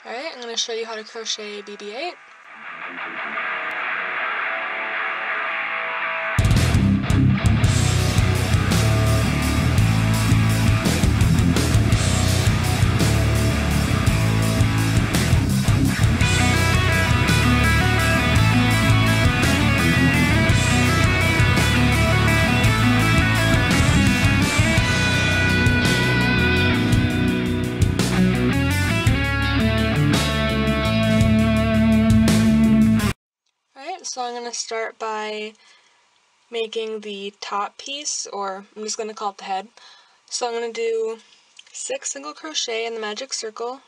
Alright, I'm going to show you how to crochet BB8. So I'm going to start by making the top piece, or I'm just going to call it the head. So I'm going to do 6 single crochet in the magic circle.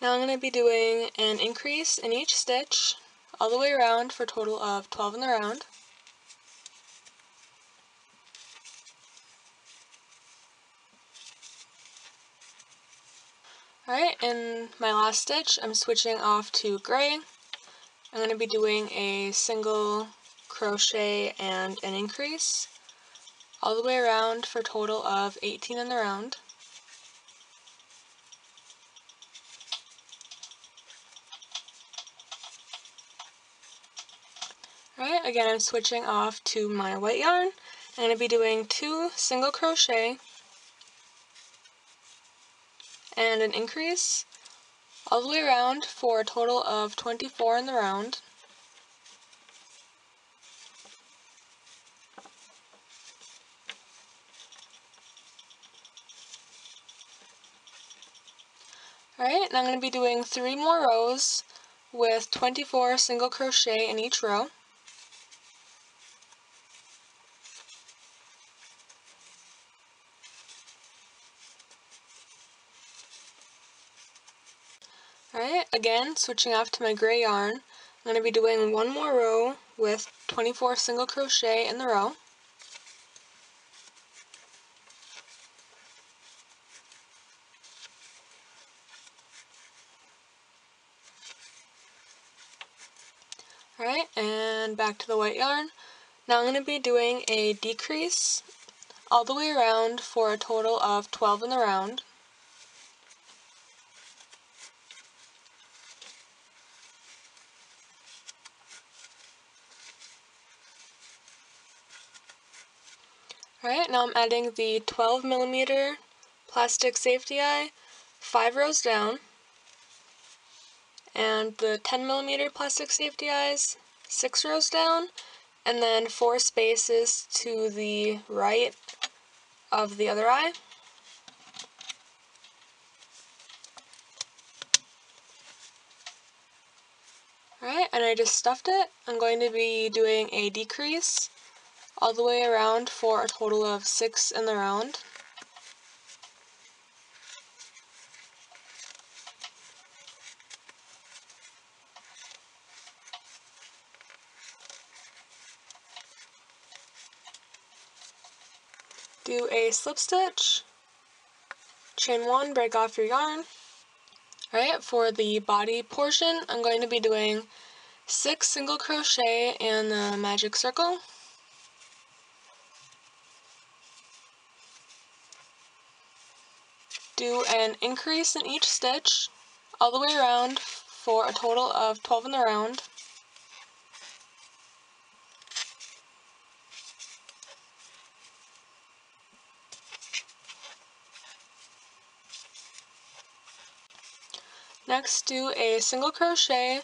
Now I'm going to be doing an increase in each stitch all the way around for a total of 12 in the round. Alright, in my last stitch, I'm switching off to gray. I'm going to be doing a single crochet and an increase all the way around for a total of 18 in the round. Alright, again I'm switching off to my white yarn. I'm going to be doing 2 single crochet and an increase all the way around for a total of 24 in the round. Alright, and I'm going to be doing 3 more rows with 24 single crochet in each row. Alright, again, switching off to my gray yarn, I'm going to be doing 1 more row with 24 single crochet in the row. Alright, and back to the white yarn. Now I'm going to be doing a decrease all the way around for a total of 12 in the round. Alright, now I'm adding the 12mm plastic safety eye 5 rows down, and the 10mm plastic safety eyes 6 rows down, and then 4 spaces to the right of the other eye. Alright, and I just stuffed it. I'm going to be doing a decrease all the way around for a total of 6 in the round. Do a slip stitch, chain 1, break off your yarn. Alright, for the body portion, I'm going to be doing 6 single crochet in the magic circle. Do an increase in each stitch all the way around for a total of 12 in the round. Next, do a single crochet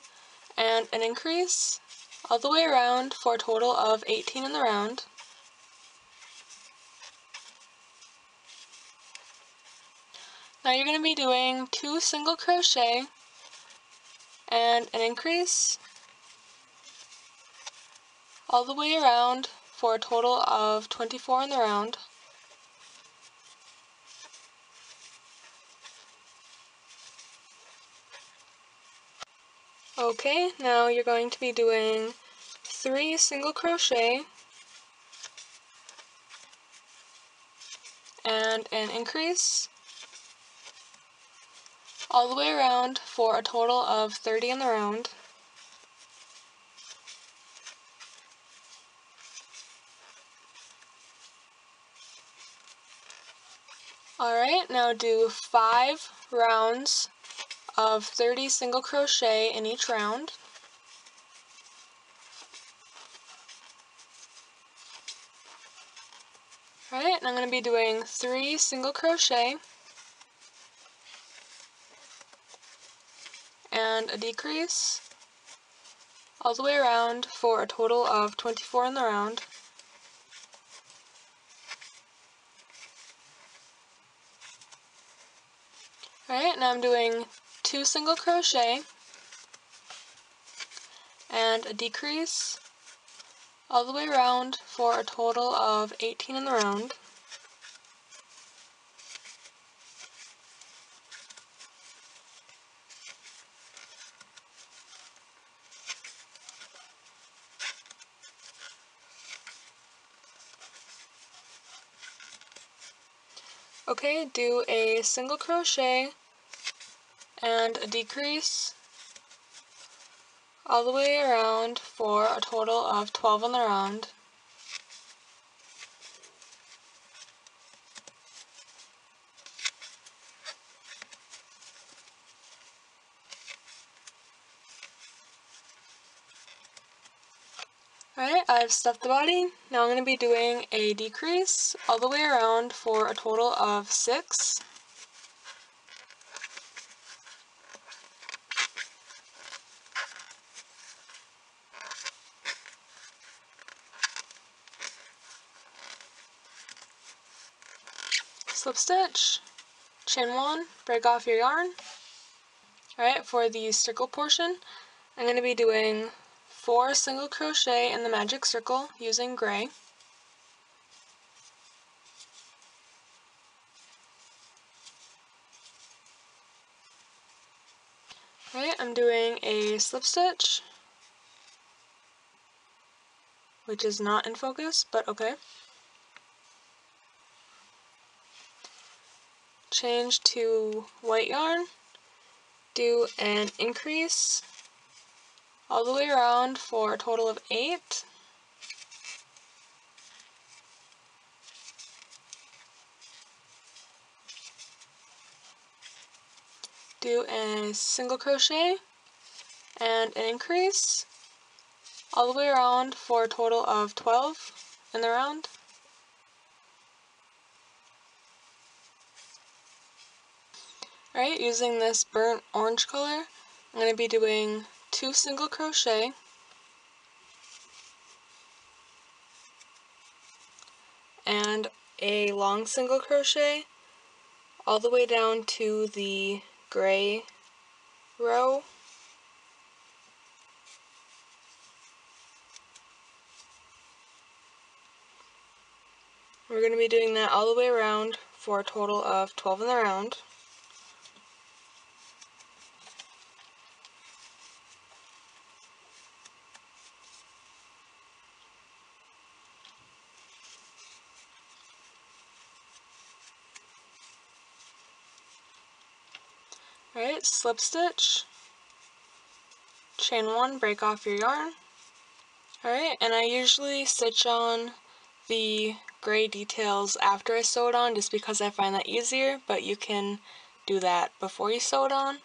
and an increase all the way around for a total of 18 in the round. Now you're going to be doing 2 single crochet and an increase all the way around for a total of 24 in the round. Okay, now you're going to be doing 3 single crochet and an increase all the way around for a total of 30 in the round. Alright, now do 5 rounds of 30 single crochet in each round. Alright, and I'm going to be doing 3 single crochet and a decrease all the way around for a total of 24 in the round. Alright, now I'm doing 2 single crochet and a decrease all the way around for a total of 18 in the round. Okay, do a single crochet and a decrease all the way around for a total of 12 in the round. Alright, I've stuffed the body. Now I'm going to be doing a decrease all the way around for a total of 6. Slip stitch, chain 1, break off your yarn. Alright, for the circle portion, I'm going to be doing 4 single crochet in the magic circle using gray. Alright, I'm doing a slip stitch, which is not in focus, but okay. Change to white yarn, do an increase all the way around for a total of 8. Do a single crochet and an increase all the way around for a total of 12 in the round. Alright, using this burnt orange color, I'm going to be doing 2 single crochet and a long single crochet all the way down to the gray row. We're going to be doing that all the way around for a total of 12 in the round. Alright, slip stitch, chain 1, break off your yarn. Alright, and I usually stitch on the gray details after I sew it on just because I find that easier, but you can do that before you sew it on.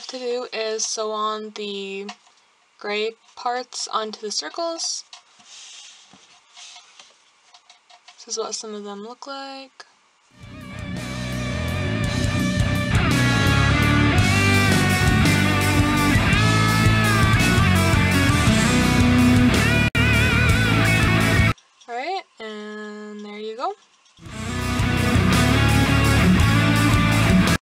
left to do is sew on the gray parts onto the circles. This is what some of them look like.